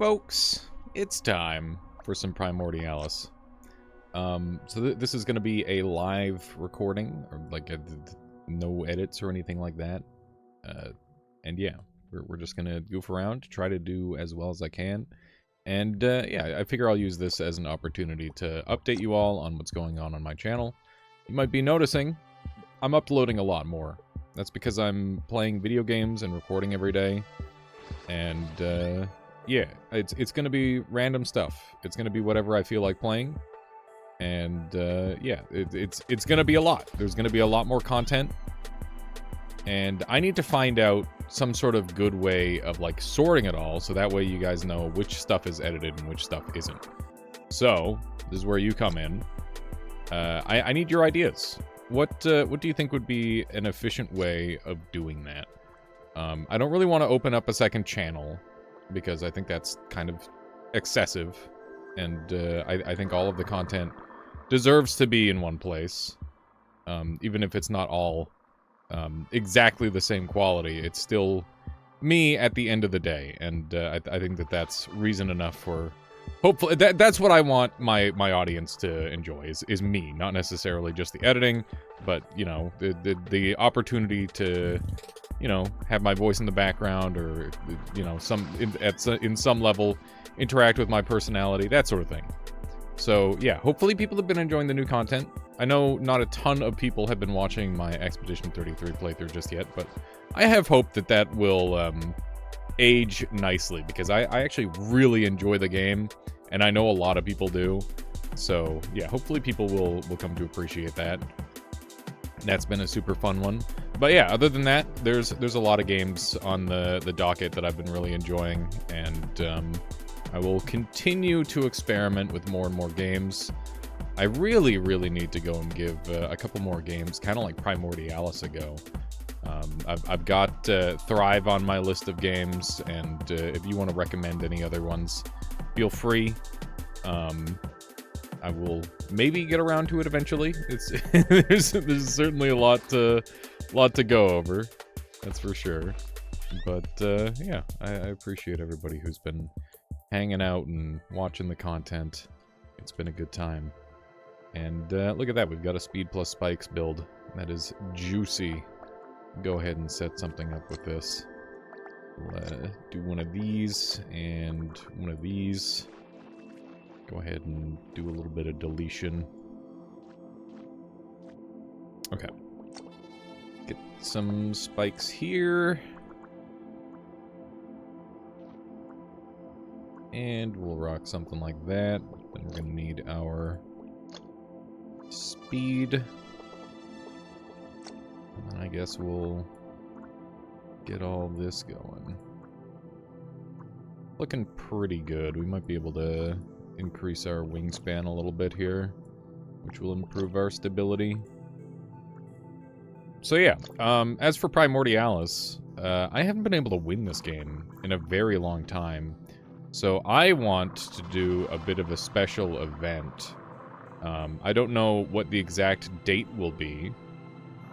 folks, it's time for some Primordialis. This is going to be a live recording, or like no edits or anything like that. And yeah, we're just going to goof around, try to do as well as I can. And yeah, I figure I'll use this as an opportunity to update you all on what's going on my channel. You might be noticing I'm uploading a lot more. That's because I'm playing video games and recording every day. And yeah, it's going to be random stuff. It's going to be whatever I feel like playing. And yeah, it's going to be a lot. There's going to be a lot more content. And I need to find out some sort of good way of like sorting it all, so that way you guys know which stuff is edited and which stuff isn't. So this is where you come in. I need your ideas. What do you think would be an efficient way of doing that? I don't really want to open up a second channel because I think that's kind of excessive, and I think all of the content deserves to be in one place, even if it's not all exactly the same quality. It's still me at the end of the day, and I think that that's reason enough for, hopefully, that's what I want my audience to enjoy, is me, not necessarily just the editing, but, you know, the opportunity to, you know, have my voice in the background, or, you know, in some level, interact with my personality, that sort of thing. So, yeah, hopefully people have been enjoying the new content. I know not a ton of people have been watching my Expedition 33 playthrough just yet, but I have hope that that will age nicely, because I actually really enjoy the game, and I know a lot of people do. So, yeah, hopefully people will come to appreciate that. That's been a super fun one. But yeah, other than that, there's a lot of games on the docket that I've been really enjoying, and I will continue to experiment with more and more games. I really need to go and give a couple more games, kind of like Primordialis, a go. I've got Thrive on my list of games, and if you want to recommend any other ones, feel free. I will maybe get around to it eventually. There's certainly a lot to go over, that's for sure. But yeah, I appreciate everybody who's been hanging out and watching the content. It's been a good time. And look at that, we've got a speed plus spikes build. That is juicy. Go ahead and set something up with this. We'll do one of these and one of these. Go ahead and do a little bit of deletion. Okay. Get some spikes here. And we'll rock something like that. Then we're gonna need our speed. And I guess we'll get all this going. Looking pretty good. We might be able to increase our wingspan a little bit here, which will improve our stability. So yeah, as for Primordialis, I haven't been able to win this game in a very long time. So I want to do a bit of a special event. I don't know what the exact date will be,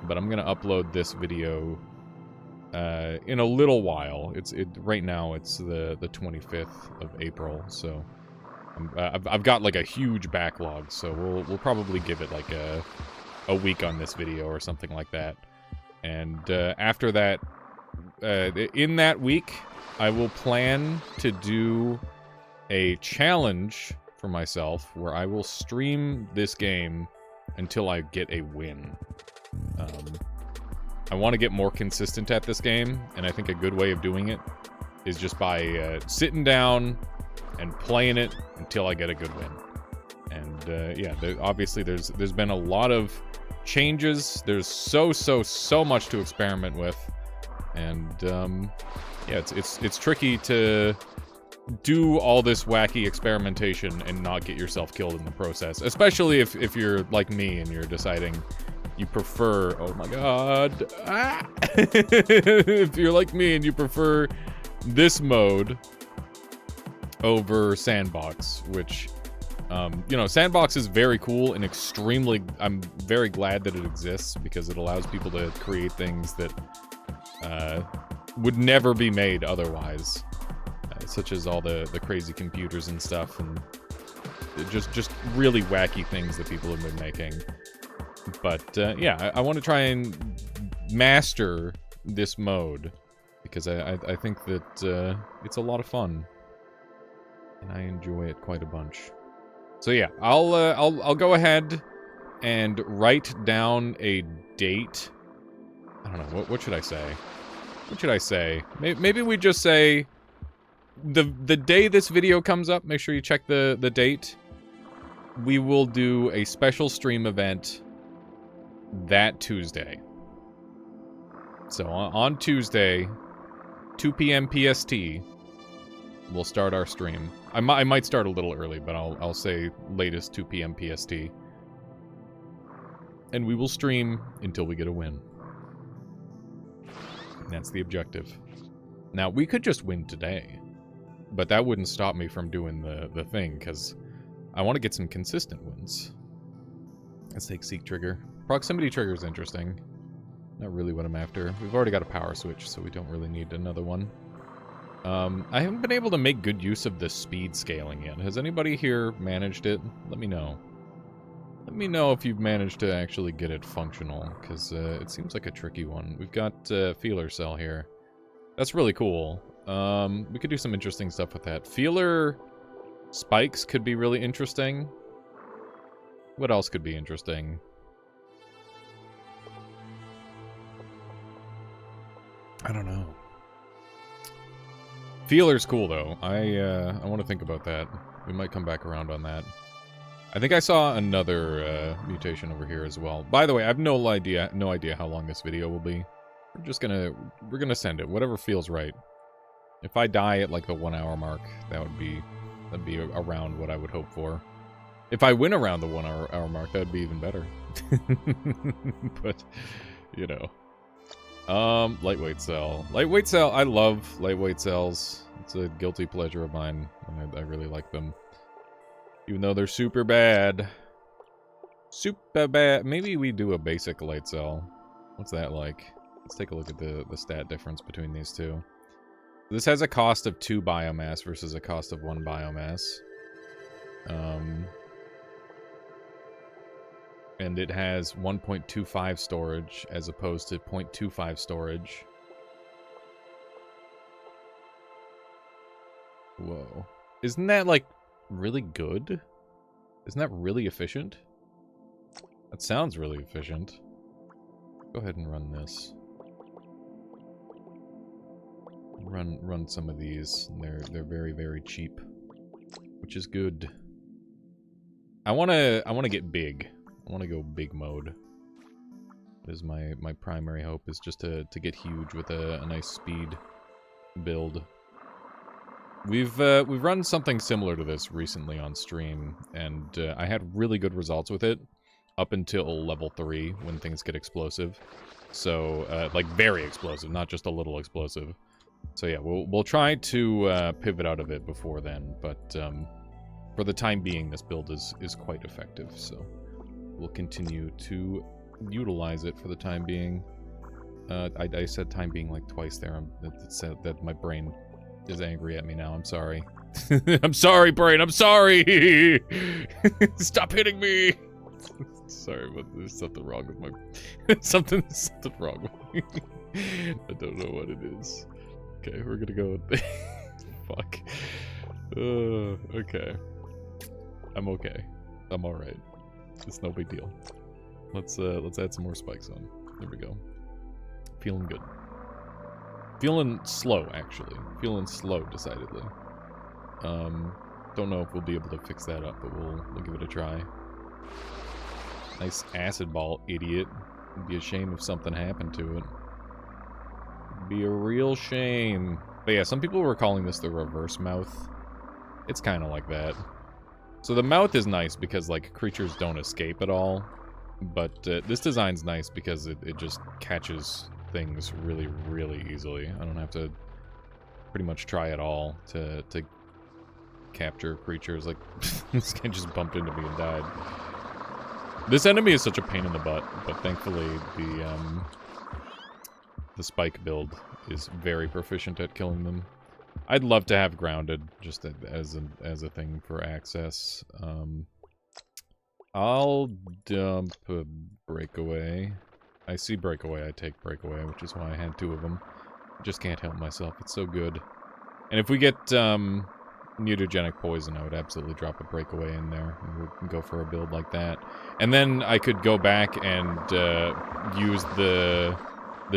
but I'm gonna upload this video in a little while. Right now it's the 25th of April, so I've got like a huge backlog. So we'll probably give it like a week on this video or something like that. And after that, in that week, I will plan to do a challenge for myself where I will stream this game until I get a win. I want to get more consistent at this game, and I think a good way of doing it is just by sitting down and playing it until I get a good win. And yeah, obviously there's been a lot of changes. There's so much to experiment with, and yeah, it's tricky to do all this wacky experimentation and not get yourself killed in the process, especially if you're like me and you're deciding you prefer, oh my god, if you're like me and you prefer this mode over Sandbox, which you know, Sandbox is very cool and extremely, I'm very glad that it exists, because it allows people to create things that would never be made otherwise. such as all the crazy computers and stuff, and just really wacky things that people have been making. But yeah, I want to try and master this mode because I think that it's a lot of fun, and I enjoy it quite a bunch. So yeah, I'll go ahead and write down a date. I don't know, what should I say? What should I say? Maybe we just say the day this video comes up. Make sure you check the date. We will do a special stream event that Tuesday. So on Tuesday, 2 p.m. PST, we'll start our stream. I might start a little early, but I'll say latest 2 p.m. PST. And we will stream until we get a win. That's the objective. Now, we could just win today, but that wouldn't stop me from doing the thing, because I want to get some consistent wins. Let's take Seek Trigger. Proximity Trigger is interesting. Not really what I'm after. We've already got a power switch, so we don't really need another one. I haven't been able to make good use of the speed scaling yet. Has anybody here managed it? Let me know. Let me know if you've managed to actually get it functional, because it seems like a tricky one. We've got Feeler Cell here. That's really cool. We could do some interesting stuff with that. Feeler Spikes could be really interesting. What else could be interesting? I don't know. Feeler's cool, though. I want to think about that. We might come back around on that. I think I saw another mutation over here as well. By the way, I have no idea how long this video will be. We're gonna send it, whatever feels right. If I die at like the 1 hour mark, that'd be around what I would hope for. If I win around the 1 hour mark, that'd be even better. But you know. Lightweight cell. Lightweight cell, I love lightweight cells. It's a guilty pleasure of mine, and I really like them. Even though they're super bad. Super bad. Maybe we do a basic light cell. What's that like? Let's take a look at the stat difference between these two. This has a cost of 2 biomass versus a cost of 1 biomass. And it has 1.25 storage as opposed to 0.25 storage. Whoa. Isn't that, like, really good? Isn't that really efficient? That sounds really efficient. Go ahead and run this. Run some of these. They're very, very cheap, which is good. I wanna get big. I want to go big mode. That is my primary hope, is just to get huge with a nice speed build. We've run something similar to this recently on stream, and I had really good results with it up until level 3 when things get explosive. So like very explosive, not just a little explosive. So yeah, we'll try to pivot out of it before then, but for the time being, this build is quite effective. So we'll continue to utilize it for the time being. I said time being like twice there. It said that my brain is angry at me now. I'm sorry. I'm sorry, brain. I'm sorry. Stop hitting me. Sorry, but there's something wrong with my... something wrong with me. I don't know what it is. Okay, we're gonna go with... Fuck. Okay. I'm okay. I'm alright. It's no big deal. Let's add some more spikes on. There we go. Feeling good. Feeling slow, actually. Feeling slow, decidedly. Don't know if we'll be able to fix that up, but we'll give it a try. Nice acid ball, idiot. It'd be a shame if something happened to it. It'd be a real shame. But yeah, some people were calling this the reverse mouth. It's kind of like that. So the mouth is nice because, like, creatures don't escape at all. But this design's nice because it just catches things really, really easily. I don't have to pretty much try at all to capture creatures. Like, this guy just bumped into me and died. This enemy is such a pain in the butt, but thankfully the spike build is very proficient at killing them. I'd love to have grounded, just as a thing for access. I'll dump a breakaway. I see breakaway, I take breakaway, which is why I had 2 of them. I just can't help myself, it's so good. And if we get mutagenic poison, I would absolutely drop a breakaway in there, and we can go for a build like that. And then I could go back and use the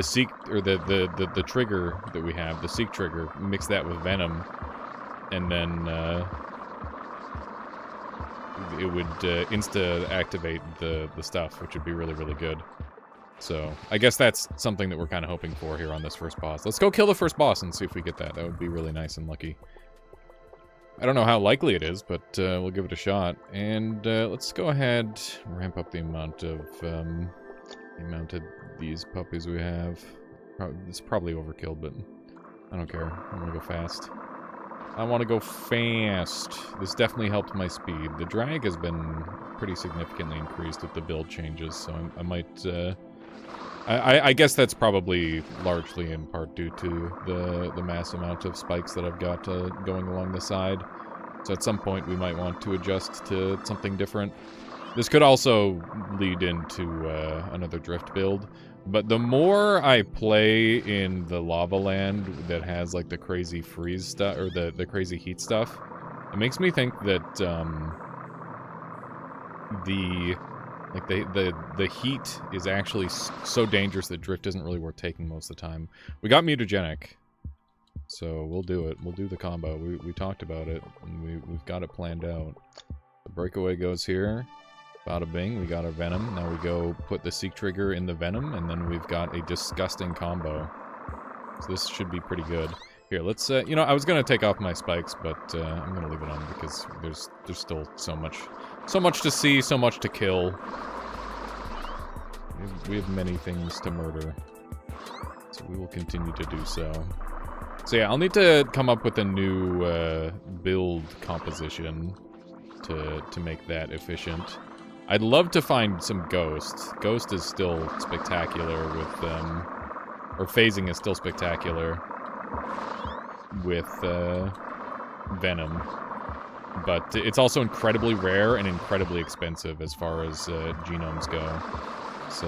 seek, or the trigger that we have, the seek trigger, mix that with venom, and then it would insta-activate the stuff, which would be really, really good. So, I guess that's something that we're kind of hoping for here on this first boss. Let's go kill the first boss and see if we get that. That would be really nice and lucky. I don't know how likely it is, but we'll give it a shot. And let's go ahead, ramp up the amount of these puppies we have. It's probably overkill, but I don't care. I want to go fast. I want to go fast. This definitely helped my speed. The drag has been pretty significantly increased with the build changes, so I might... I guess that's probably largely in part due to the mass amount of spikes that I've got going along the side. So at some point we might want to adjust to something different. This could also lead into another drift build. But the more I play in the lava land that has like the crazy freeze stuff, or the crazy heat stuff, it makes me think that the heat is actually so dangerous that drift isn't really worth taking most of the time. We got mutagenic, so we'll do it. We'll do the combo. We talked about it, and we've got it planned out. The breakaway goes here. Bada bing, we got our venom. Now we go put the seek trigger in the venom, and then we've got a disgusting combo. So this should be pretty good. Here, let's, you know, I was gonna take off my spikes, but I'm gonna leave it on because there's still so much to see, so much to kill. We have many things to murder, so we will continue to do so. So yeah, I'll need to come up with a new build composition to make that efficient. I'd love to find some Ghost. Ghost is still spectacular with, or phasing is still spectacular with Venom. But it's also incredibly rare and incredibly expensive as far as genomes go. So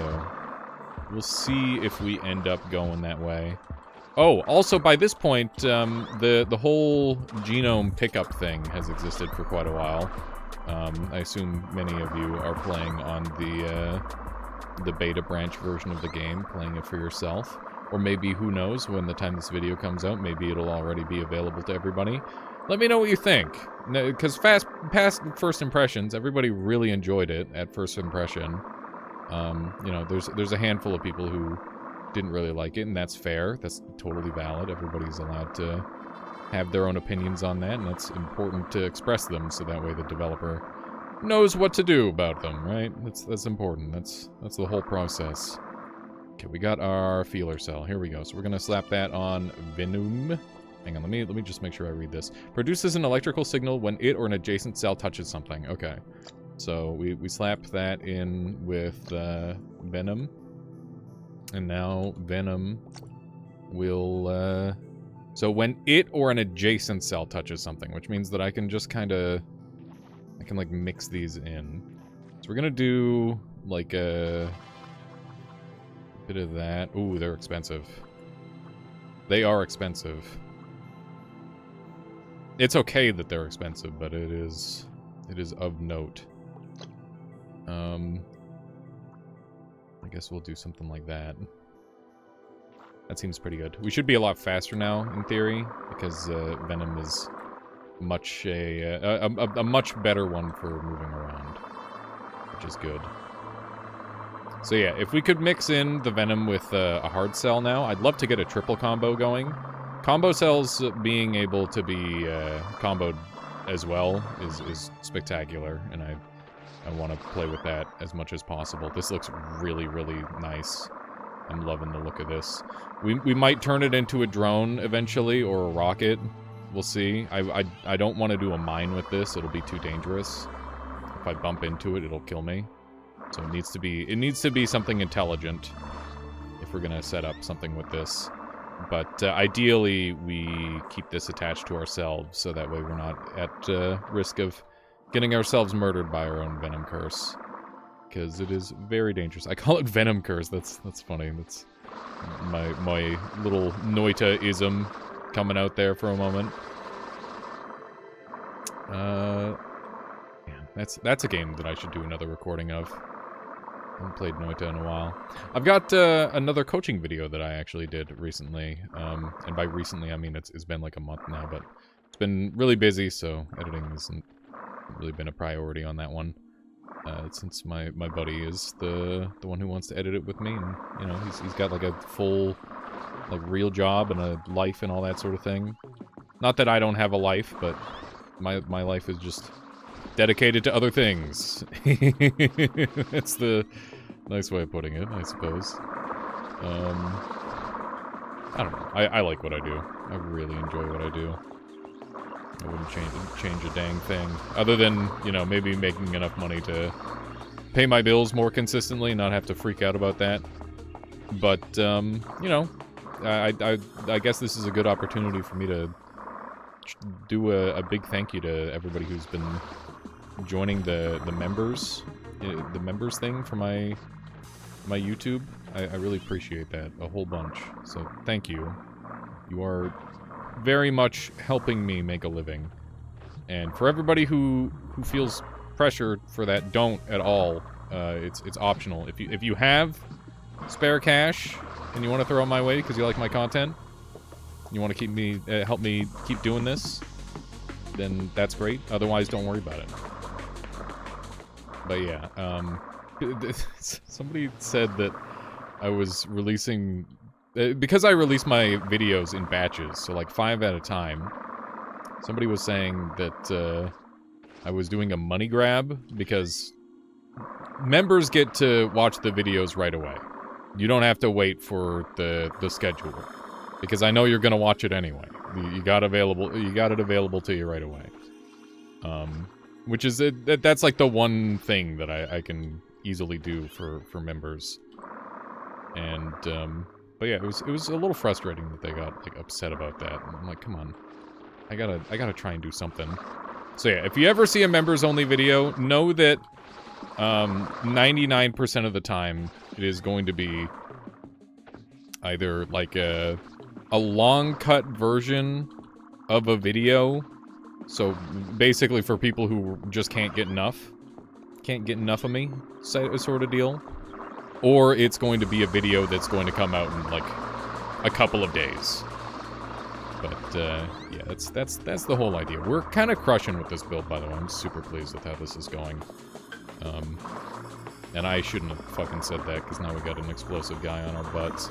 we'll see if we end up going that way. Oh, also by this point, the whole genome pickup thing has existed for quite a while. I assume many of you are playing on the beta branch version of the game, playing it for yourself. Or maybe, who knows, when the time this video comes out, maybe it'll already be available to everybody. Let me know what you think, because past first impressions, everybody really enjoyed it at first impression. You know, there's a handful of people who didn't really like it, and that's fair. That's totally valid. Everybody's allowed to have their own opinions on that, and it's important to express them so that way the developer knows what to do about them, right? That's important. That's the whole process. Okay, we got our feeler cell. Here we go. So we're gonna slap that on Venom. Hang on, let me just make sure I read this. Produces an electrical signal when it or an adjacent cell touches something. Okay. So we slap that in with Venom. And now Venom will so when it or an adjacent cell touches something, which means that I can just kind of, I can like mix these in. So we're gonna do like a bit of that. Ooh, they're expensive. They are expensive. It's okay that they're expensive, but it is of note. I guess we'll do something like that. That seems pretty good. We should be a lot faster now, in theory, because Venom is much a much better one for moving around, which is good. So yeah, if we could mix in the Venom with a hard cell now, I'd love to get a triple combo going. Combo cells being able to be comboed as well is spectacular, and I want to play with that as much as possible. This looks really, really nice. I'm loving the look of this. We might turn it into a drone eventually, or a rocket. We'll see. I don't want to do a mine with this. It'll be too dangerous. If I bump into it, it'll kill me. So it needs to be something intelligent if we're gonna set up something with this. But ideally, we keep this attached to ourselves, so that way we're not at risk of getting ourselves murdered by our own venom curse. Because it is very dangerous. I call it venom curse. That's funny. That's my little Noita-ism coming out there for a moment. Yeah, that's a game that I should do another recording of. I haven't played Noita in a while. I've got another coaching video that I actually did recently. And by recently, I mean it's been like a month now, but it's been really busy, so editing hasn't really been a priority on that one. Since my buddy is the one who wants to edit it with me, and you know he's got like a full like real job and a life and all that sort of thing. Not that I don't have a life, but my life is just dedicated to other things. That's the nice way of putting it, I suppose. I don't know. I like what I do. I really enjoy what I do. I wouldn't change a dang thing. Other than, you know, maybe making enough money to pay my bills more consistently and not have to freak out about that. But, you know, I guess this is a good opportunity for me to do a big thank you to everybody who's been joining the members thing for my YouTube. I really appreciate that a whole bunch. So thank you. You are very much helping me make a living. And for everybody who feels pressured for that, don't at all. It's optional. If you have spare cash and you want to throw it my way because you like my content, you want to keep me help me keep doing this, then that's great. Otherwise, don't worry about it. But yeah, somebody said that I was releasing because I release my videos in batches, so like 5 at a time. Somebody was saying that I was doing a money grab because members get to watch the videos right away. You don't have to wait for the schedule because I know you're gonna watch it anyway. You got it available to you right away. Which is that's like the one thing that I can easily do for members. And but yeah, it was a little frustrating that they got like upset about that. I'm like, come on, I gotta try and do something. So yeah, if you ever see a members only video, know that 99% of the time it is going to be either like a long cut version of a video. So basically for people who just can't get enough of me, sort of deal. Or it's going to be a video that's going to come out in like a couple of days. But yeah, that's the whole idea. We're kind of crushing with this build, by the way. I'm super pleased with how this is going. And I shouldn't have fucking said that because now we got an explosive guy on our butts.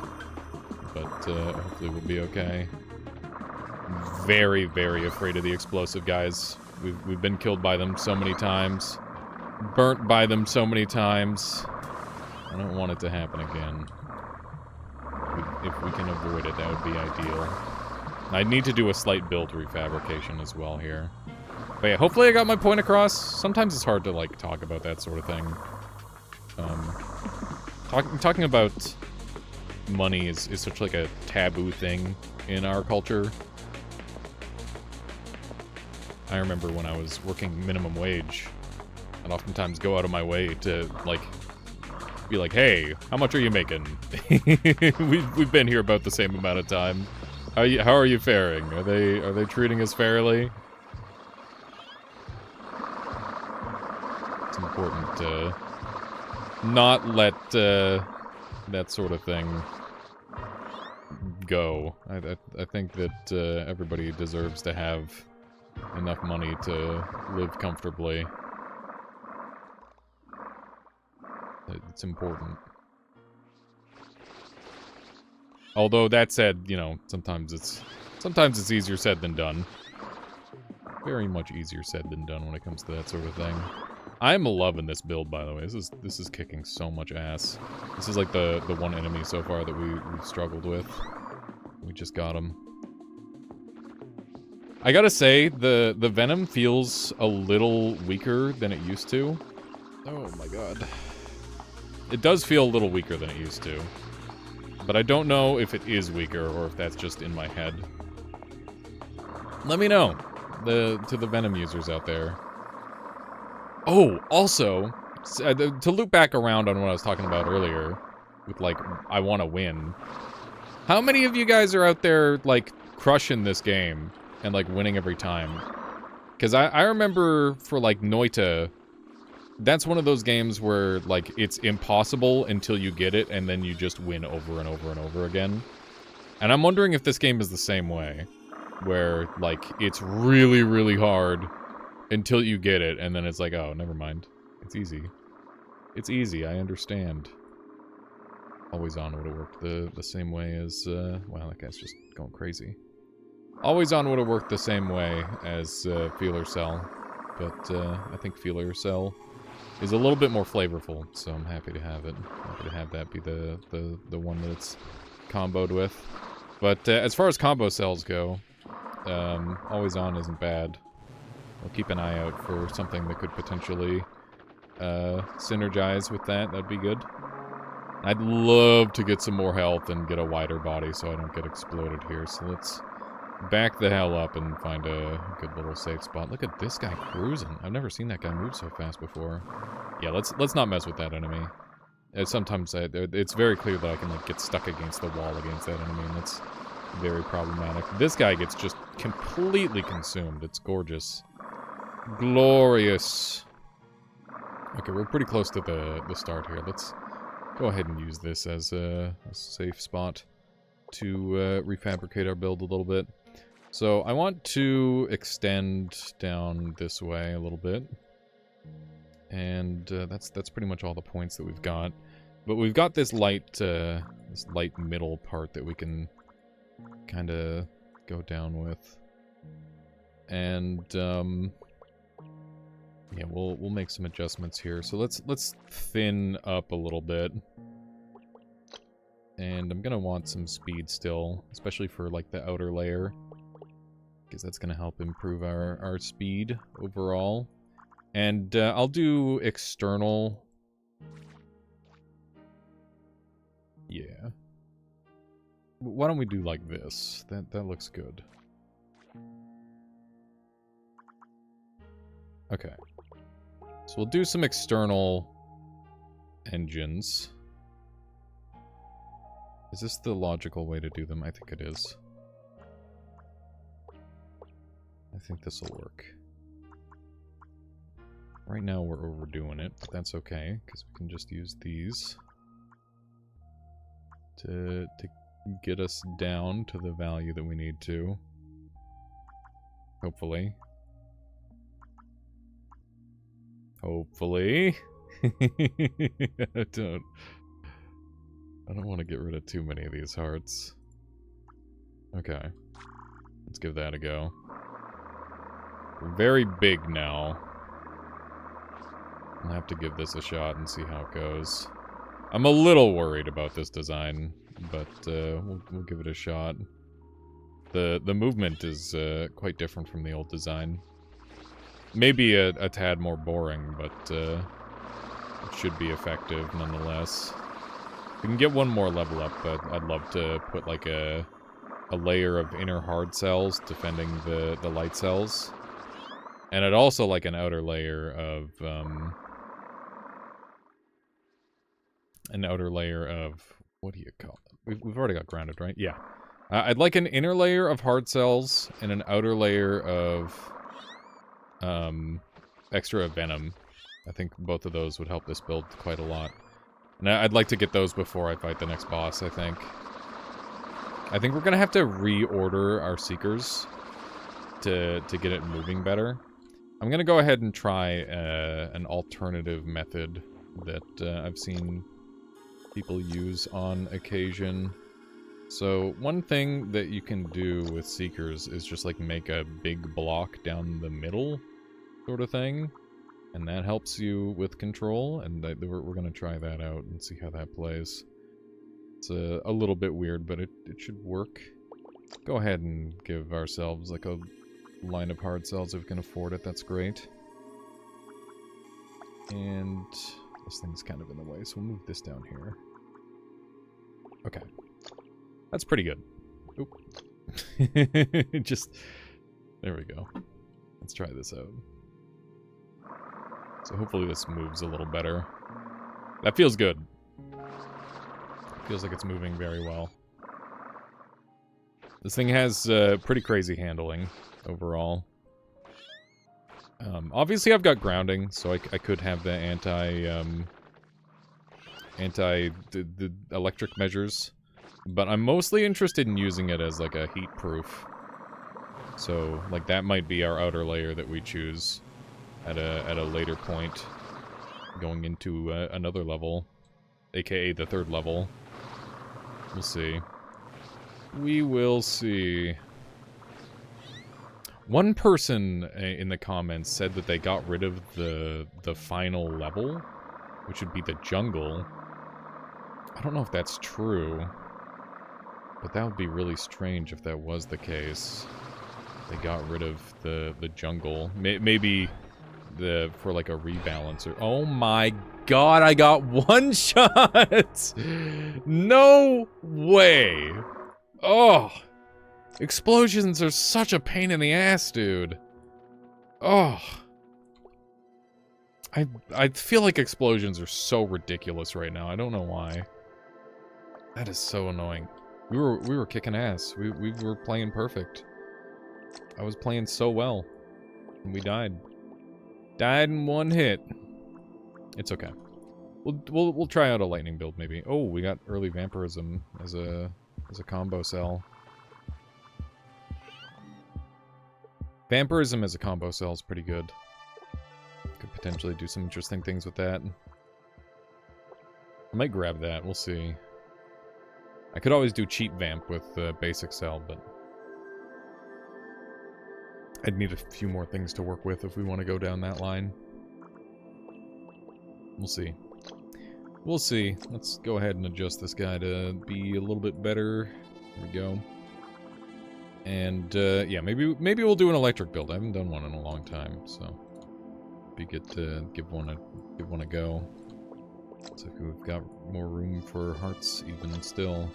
But hopefully we'll be okay. Very, very afraid of the explosive guys. We've been killed by them so many times. Burnt by them so many times. I don't want it to happen again. If we can avoid it, that would be ideal. I need to do a slight build refabrication as well here. But yeah, hopefully I got my point across. Sometimes it's hard to, like, talk about that sort of thing. Talking about money is such, like, a taboo thing in our culture. I remember when I was working minimum wage, I'd oftentimes go out of my way to, like, be like, hey, how much are you making? We've been here about the same amount of time. How are you faring? Are they treating us fairly? It's important to not let that sort of thing go. I think that everybody deserves to have enough money to live comfortably. It's important. Although that said, you know, sometimes it's easier said than done. Very much easier said than done when it comes to that sort of thing. I'm loving this build, by the way. This is kicking so much ass. This is like the one enemy so far that we've struggled with. We just got him. I gotta say, the venom feels a little weaker than it used to. Oh my god. It does feel a little weaker than it used to. But I don't know if it is weaker or if that's just in my head. Let me know, to the Venom users out there. Oh, also, to loop back around on what I was talking about earlier, with, like, I want to win. How many of you guys are out there, like, crushing this game and, like, winning every time? Because I remember for, like, Noita, that's one of those games where, like, it's impossible until you get it, and then you just win over and over and over again. And I'm wondering if this game is the same way, where, like, it's really, really hard until you get it, and then it's like, oh, never mind. It's easy. It's easy, I understand. Always On would have worked the same way as, wow, that guy's just going crazy. Always On would have worked the same way as Feeler Cell, but I think Feeler Cell is a little bit more flavorful, so I'm happy to have it. Happy to have that be the one that it's comboed with. But as far as combo cells go, Always On isn't bad. I'll keep an eye out for something that could potentially synergize with that. That'd be good. I'd love to get some more health and get a wider body so I don't get exploded here. So let's back the hell up and find a good little safe spot. Look at this guy cruising. I've never seen that guy move so fast before. Yeah, let's not mess with that enemy. Sometimes it's very clear that I can, like, get stuck against the wall against that enemy, and that's very problematic. This guy gets just completely consumed. It's gorgeous. Glorious. Okay, we're pretty close to the start here. Let's go ahead and use this as a safe spot to refabricate our build a little bit. So I want to extend down this way a little bit. And that's pretty much all the points that we've got. But we've got this light middle part that we can kind of go down with. And yeah, we'll make some adjustments here. So let's thin up a little bit. And I'm gonna want some speed still, especially for, like, the outer layer, because that's gonna help improve our speed overall. And I'll do external. Yeah. Why don't we do like this? That looks good. Okay. So we'll do some external engines. Is this the logical way to do them? I think it is. I think this will work. Right now we're overdoing it, but that's okay, because we can just use these to get us down to the value that we need to. Hopefully. Hopefully. I don't want to get rid of too many of these hearts. Okay. Let's give that a go. We're very big now. I'll have to give this a shot and see how it goes. I'm a little worried about this design, but we'll give it a shot. The movement is quite different from the old design. Maybe a tad more boring, but it should be effective nonetheless. If we can get one more level up, but I'd love to put, like, a layer of inner hard cells defending the light cells. And I'd also like an outer layer of what do you call it? We've already got grounded, right? Yeah. I'd like an inner layer of hard cells and an outer layer of extra venom. I think both of those would help this build quite a lot. And I'd like to get those before I fight the next boss, I think. I think we're gonna have to reorder our Seekers to get it moving better. I'm gonna go ahead and try an alternative method that I've seen people use on occasion. So one thing that you can do with Seekers is just, like, make a big block down the middle sort of thing. And that helps you with control, and we're going to try that out and see how that plays. It's a little bit weird, but it should work. Go ahead and give ourselves, like, a line of hard cells if we can afford it. That's great. And this thing's kind of in the way, so we'll move this down here. Okay. That's pretty good. Oop. Just... There we go. Let's try this out. So hopefully this moves a little better. That feels good. Feels like it's moving very well. This thing has pretty crazy handling overall. Obviously I've got grounding, so I could have the the electric measures. But I'm mostly interested in using it as like a heat proof. So like that might be our outer layer that we choose at a later point, going into another level, aka the 3rd level. We'll see. We will see. One person in the comments said that they got rid of the final level, which would be the jungle. I don't know if that's true, but that would be really strange if that was the case. They got rid of the jungle. Maybe for like a rebalancer. Oh my god, I got one shot! No way! Oh! Explosions are such a pain in the ass, dude. Oh. I feel like explosions are so ridiculous right now. I don't know why. That is so annoying. We were kicking ass. We were playing perfect. I was playing so well. And we died. Died in one hit. It's okay. We'll try out a lightning build maybe. Oh, we got early vampirism as a combo cell. Vampirism as a combo cell is pretty good. Could potentially do some interesting things with that. I might grab that, we'll see. I could always do cheap vamp with basic cell, but I'd need a few more things to work with if we want to go down that line. We'll see. We'll see. Let's go ahead and adjust this guy to be a little bit better. Here we go. And, yeah, maybe we'll do an electric build. I haven't done one in a long time, so be good to give one a go. So we've got more room for hearts even still.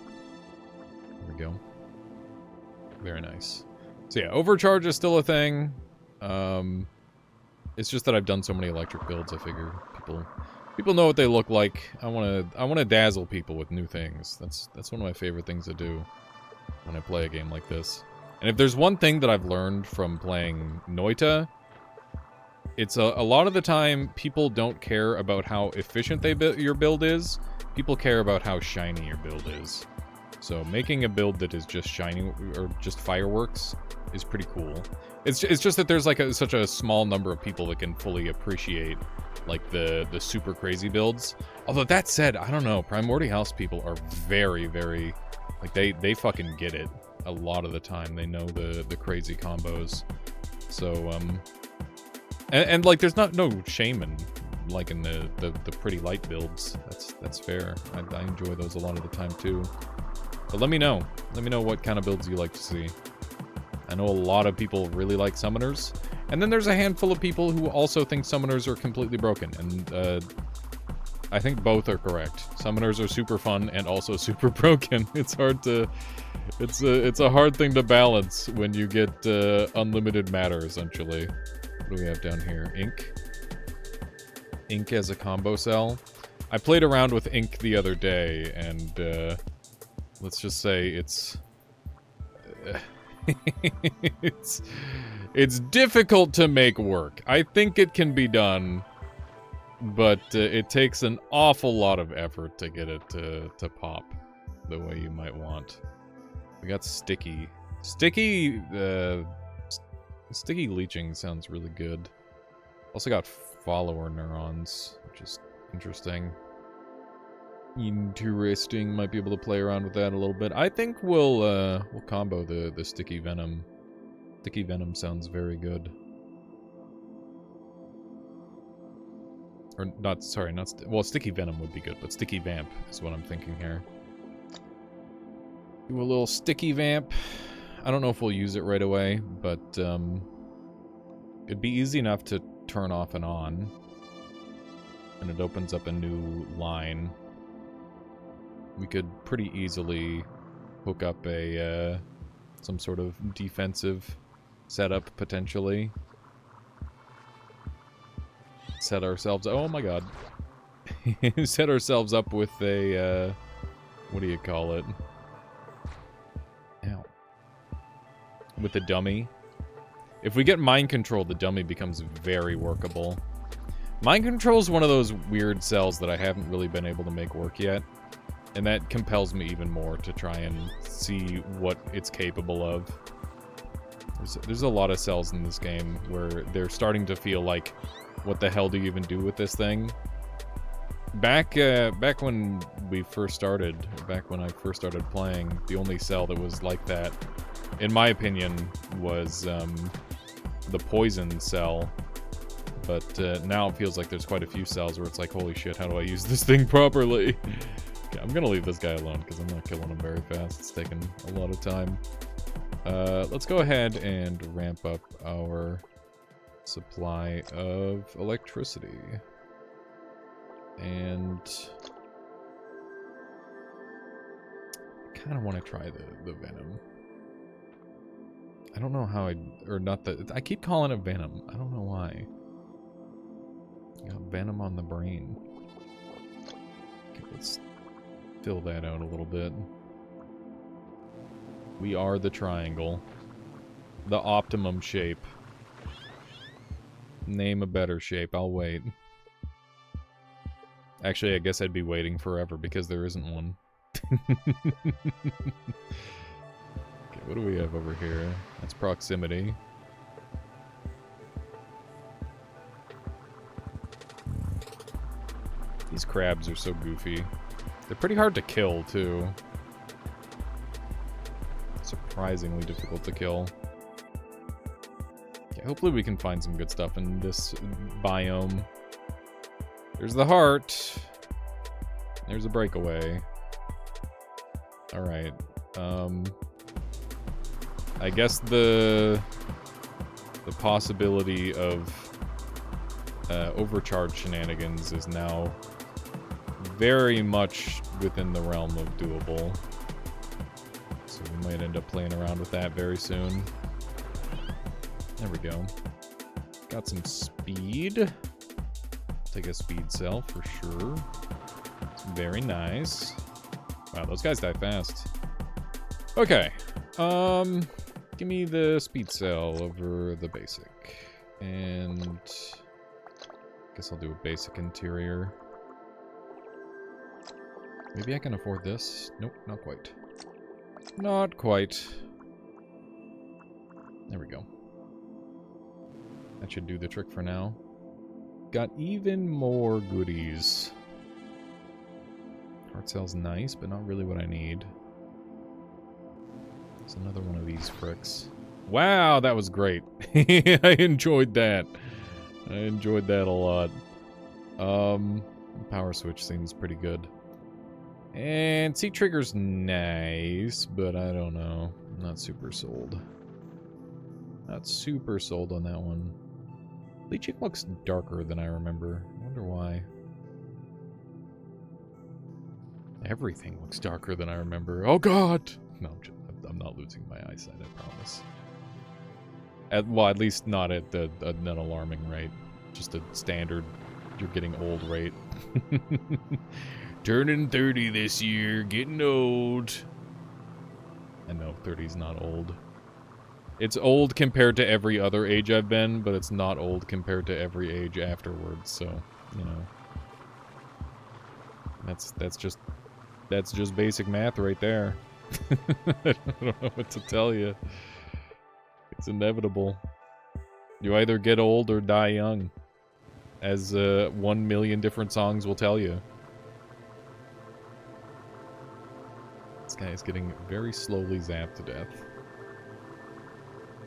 There we go. Very nice. So yeah, overcharge is still a thing. It's just that I've done so many electric builds, I figure people know what they look like. I wanna dazzle people with new things. That's one of my favorite things to do when I play a game like this. And if there's one thing that I've learned from playing Noita, it's a lot of the time people don't care about how efficient your build is. People care about how shiny your build is. So making a build that is just shiny or just fireworks is pretty cool. It's just that there's like such a small number of people that can fully appreciate like the super crazy builds. Although that said, I don't know, Primordialis people are very, very like they fucking get it a lot of the time. They know the crazy combos. So and like there's no shame in liking the pretty light builds. That's fair. I enjoy those a lot of the time too. But let me know what kind of builds you like to see. I know a lot of people really like summoners, and then there's a handful of people who also think summoners are completely broken, and I think both are correct. Summoners are super fun and also super broken. It's hard to... It's a hard thing to balance when you get unlimited matter, essentially. What do we have down here? Ink. Ink as a combo cell. I played around with Ink the other day, and let's just say it's... it's difficult to make work. I think it can be done, but it takes an awful lot of effort to get it to pop the way you might want. We got sticky. Sticky leeching sounds really good. Also got follower neurons, which is interesting. Interesting. Might be able to play around with that a little bit. I think we'll combo the sticky venom. Sticky venom sounds very good. Or not, sorry, well, sticky venom would be good, but sticky vamp is what I'm thinking here. Do a little sticky vamp. I don't know if we'll use it right away, but it'd be easy enough to turn off and on. And it opens up a new line. We could pretty easily hook up a some sort of defensive setup potentially. Set ourselves. Oh my god. Set ourselves up with a what do you call it? Ow. With a dummy. If we get mind control, the dummy becomes very workable. Mind control is one of those weird cells that I haven't really been able to make work yet. And that compels me even more to try and see what it's capable of. There's a lot of cells in this game where they're starting to feel like, what the hell do you even do with this thing? Back when we first started, back when I first started playing, the only cell that was like that, in my opinion, was the poison cell. But now it feels like there's quite a few cells where it's like, holy shit, how do I use this thing properly? Okay, I'm gonna leave this guy alone because I'm not killing him very fast. It's taking a lot of time. Let's go ahead and ramp up our supply of electricity. And I kind of want to try the venom. I don't know how I keep calling it venom. I don't know why. Got venom on the brain. Okay, let's fill that out a little bit. We are the triangle. The optimum shape. Name a better shape. I'll wait. Actually, I guess I'd be waiting forever because there isn't one. Okay, what do we have over here? That's proximity. These crabs are so goofy. They're pretty hard to kill, too. Surprisingly difficult to kill. Okay, hopefully we can find some good stuff in this biome. There's the heart. There's a breakaway. Alright. I guess the possibility of overcharge shenanigans is now very much within the realm of doable. So we might end up playing around with that very soon. There we go. Got some speed. Take a speed cell for sure. It's very nice. Wow, those guys die fast. Okay. Give me the speed cell over the basic. And guess I'll do a basic interior. Maybe I can afford this. Nope, not quite. Not quite. There we go. That should do the trick for now. Got even more goodies. Heart cell's nice, but not really what I need. There's another one of these fricks. Wow, that was great. I enjoyed that. I enjoyed that a lot. Power switch seems pretty good. And C-trigger's nice, but I don't know. I'm not super sold. Not super sold on that one. Bleaching looks darker than I remember. I wonder why. Everything looks darker than I remember. Oh god! No, I'm not losing my eyesight, I promise. Well, at least not at an alarming rate. Just a standard, you're getting old rate. Turning 30 this year, getting old. I know, 30's not old. It's old compared to every other age I've been, but it's not old compared to every age afterwards, so, you know. That's just basic math right there. I don't know what to tell you. It's inevitable. You either get old or die young. As 1 million different songs will tell you. This guy is getting very slowly zapped to death.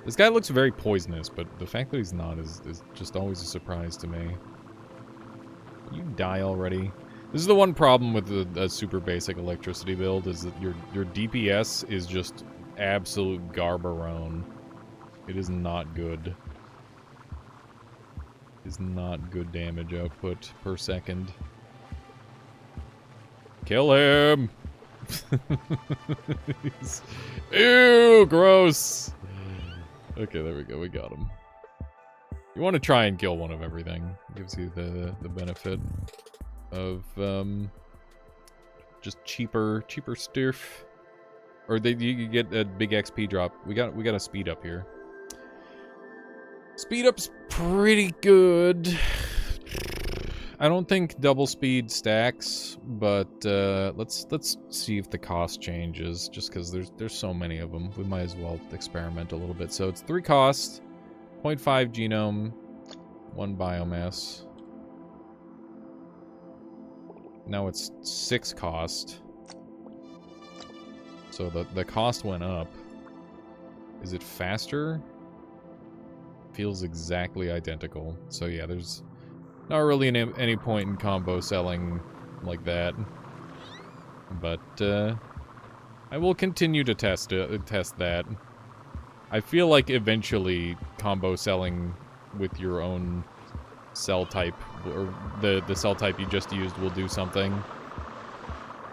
This guy looks very poisonous, but the fact that he's not is just always a surprise to me. You die already. This is the one problem with a super basic electricity build, is that your DPS is just absolute garbarone. It is not good. It is not good damage output per second. Kill him! Ew, gross. Okay, there we go. We got him. You want to try and kill one of everything. Gives you the benefit of just cheaper stuff. Or you get a big XP drop. We got a speed up here. Speed up's pretty good. I don't think double speed stacks, but let's see if the cost changes. Just because there's so many of them, we might as well experiment a little bit. So it's 3 cost, 0.5 genome, 1 biomass. Now it's 6 cost. So the cost went up. Is it faster? Feels exactly identical. So yeah, there's not really any point in combo selling like that. But I will continue to test that. I feel like eventually combo selling with your own cell type, or the cell type you just used, will do something.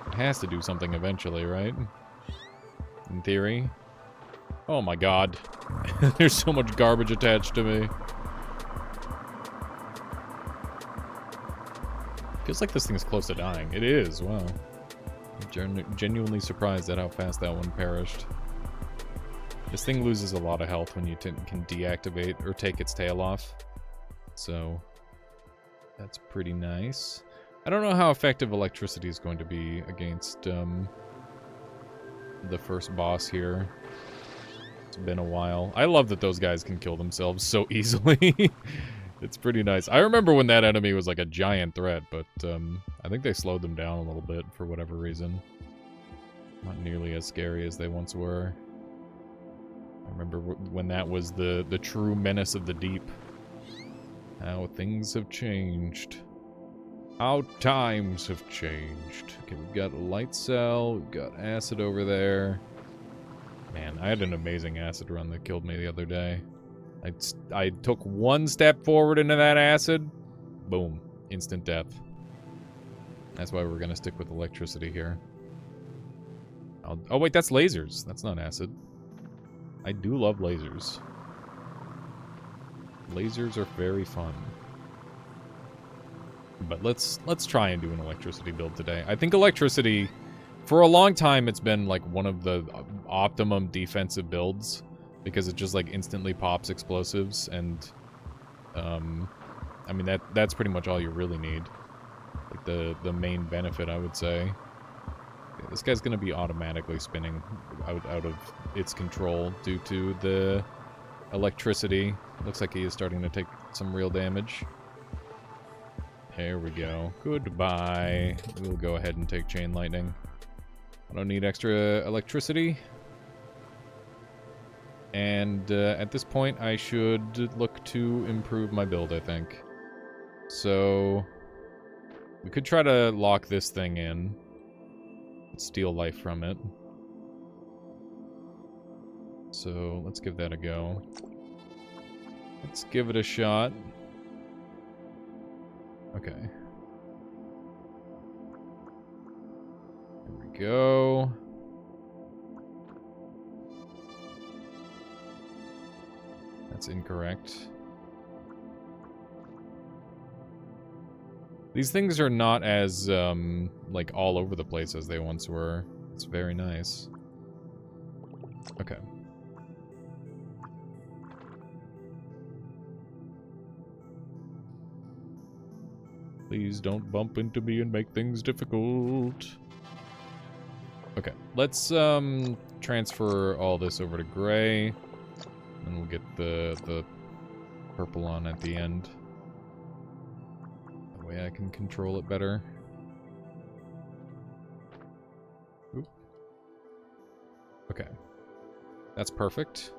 It has to do something eventually, right? In theory. Oh my god. There's so much garbage attached to me. Feels like this thing's close to dying. It is, wow. I'm genuinely surprised at how fast that one perished. This thing loses a lot of health when you can deactivate or take its tail off. So, that's pretty nice. I don't know how effective electricity is going to be against the first boss here. It's been a while. I love that those guys can kill themselves so easily. It's pretty nice. I remember when that enemy was like a giant threat, but I think they slowed them down a little bit for whatever reason. Not nearly as scary as they once were. I remember when that was the true menace of the deep. How things have changed. How times have changed. Okay, we've got a light cell, we've got acid over there. Man, I had an amazing acid run that killed me the other day. I took one step forward into that acid, boom, instant death. That's why we're gonna stick with electricity here. Oh wait, that's lasers. That's not acid. I do love lasers. Lasers are very fun. But let's try and do an electricity build today. I think electricity, for a long time, it's been like one of the optimum defensive builds, because it just like instantly pops explosives, and I mean that's pretty much all you really need. Like the main benefit, I would say. Yeah, this guy's gonna be automatically spinning out of its control due to the electricity. Looks like he is starting to take some real damage. There we go. Goodbye. We'll go ahead and take chain lightning. I don't need extra electricity. And at this point, I should look to improve my build, I think. So, we could try to lock this thing in. Steal life from it. So, let's give that a go. Let's give it a shot. Okay. There we go. That's incorrect. These things are not as, like, all over the place as they once were. It's very nice. Okay. Please don't bump into me and make things difficult. Okay, let's transfer all this over to gray, and we'll get the purple on at the end. That way I can control it better. Oop. Okay, that's perfect.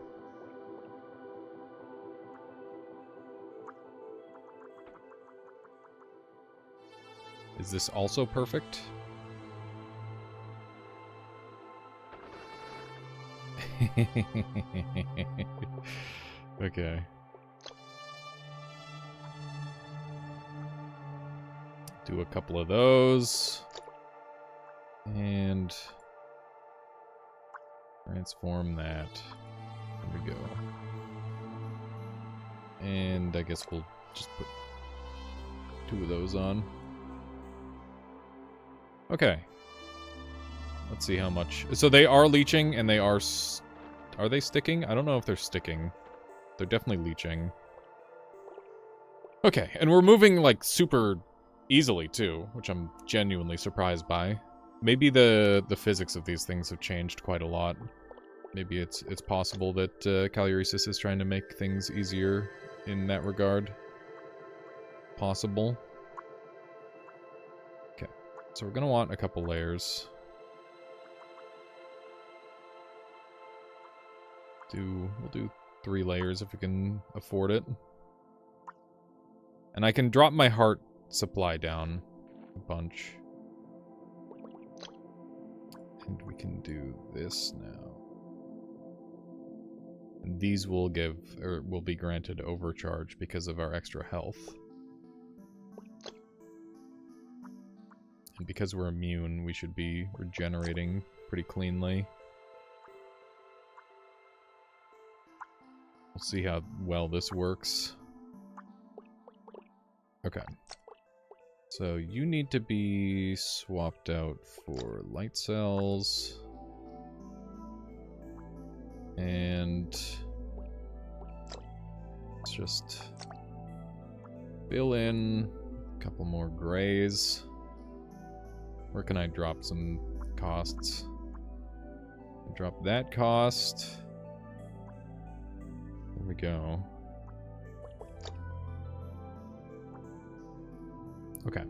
Is this also perfect? Okay. Do a couple of those. And Transform that. There we go. And I guess we'll just put 2 of those on. Okay. Let's see how much. So they are leeching, and they are... Are they sticking? I don't know if they're sticking. They're definitely leeching. Okay, and we're moving, like, super easily, too, which I'm genuinely surprised by. Maybe the physics of these things have changed quite a lot. Maybe it's possible that Calyresis is trying to make things easier in that regard. Possible. Okay, so we're gonna want a couple layers. We'll do 3 layers if we can afford it. And I can drop my heart supply down a bunch. And we can do this now. And these will will be granted overcharge because of our extra health. And because we're immune, we should be regenerating pretty cleanly. We'll see how well this works. Okay. So you need to be swapped out for light cells. And let's just fill in a couple more grays. Where can I drop some costs? Drop that cost. There we go. Okay.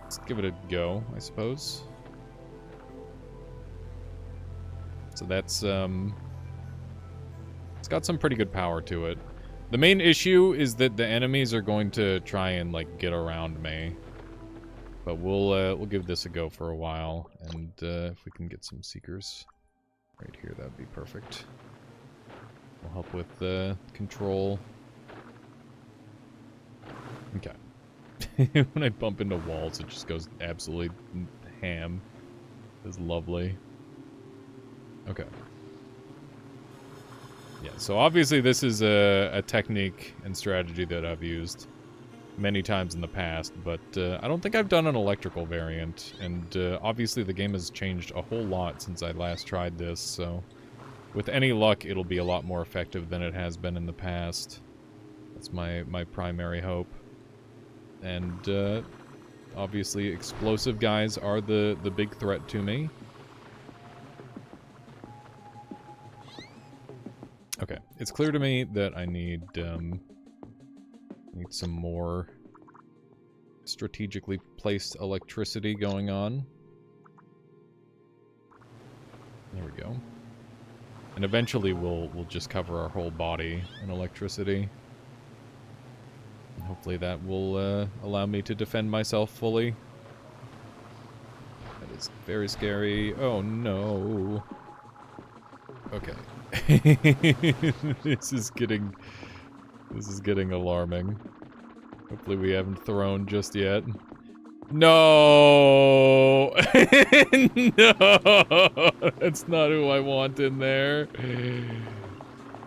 Let's give it a go, I suppose. So that's, it's got some pretty good power to it. The main issue is that the enemies are going to try and, like, get around me. But we'll give this a go for a while, and if we can get some seekers right here, that'd be perfect. Will help with the control. Okay. When I bump into walls, it just goes absolutely ham. It's lovely. Okay. Yeah, so obviously this is a technique and strategy that I've used many times in the past, but I don't think I've done an electrical variant, and obviously the game has changed a whole lot since I last tried this, so with any luck it'll be a lot more effective than it has been in the past. That's my primary hope. And obviously explosive guys are the big threat to me. Okay, it's clear to me that I need some more strategically placed electricity going on. There we go. And eventually we'll just cover our whole body in electricity. And hopefully that will allow me to defend myself fully. That is very scary. Oh no. Okay. This is getting alarming. Hopefully we haven't thrown just yet. No! No! That's not who I want in there.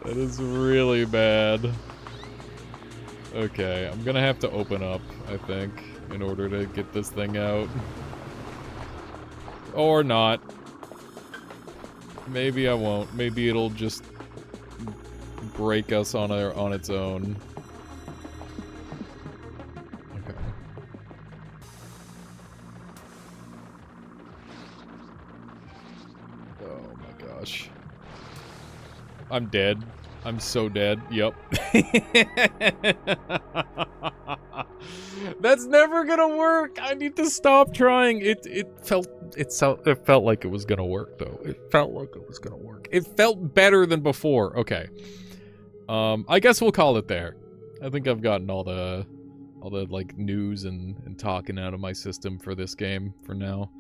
That is really bad. Okay, I'm gonna have to open up, I think, in order to get this thing out. Or not. Maybe I won't. Maybe it'll just break us on its own. Okay. Oh my gosh. I'm dead. I'm so dead. Yep. That's never gonna work. I need to stop trying. It felt like it was gonna work though. It felt like it was gonna work. It felt better than before. Okay. I guess we'll call it there. I think I've gotten all the like news and talking out of my system for this game for now.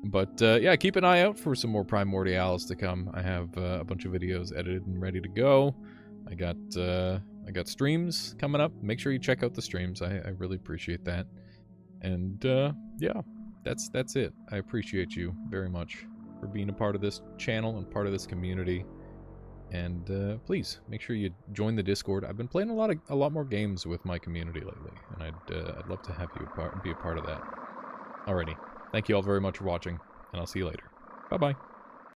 But yeah, keep an eye out for some more Primordialis to come. I have a bunch of videos edited and ready to go. I got streams coming up. Make sure you check out the streams. I really appreciate that. And yeah, that's it. I appreciate you very much. for being a part of this channel and part of this community. And please make sure you join the Discord. I've been playing a lot more games with my community lately, and I'd love to have you be a part of that. Alrighty, thank you all very much for watching, and I'll see you later. Bye bye.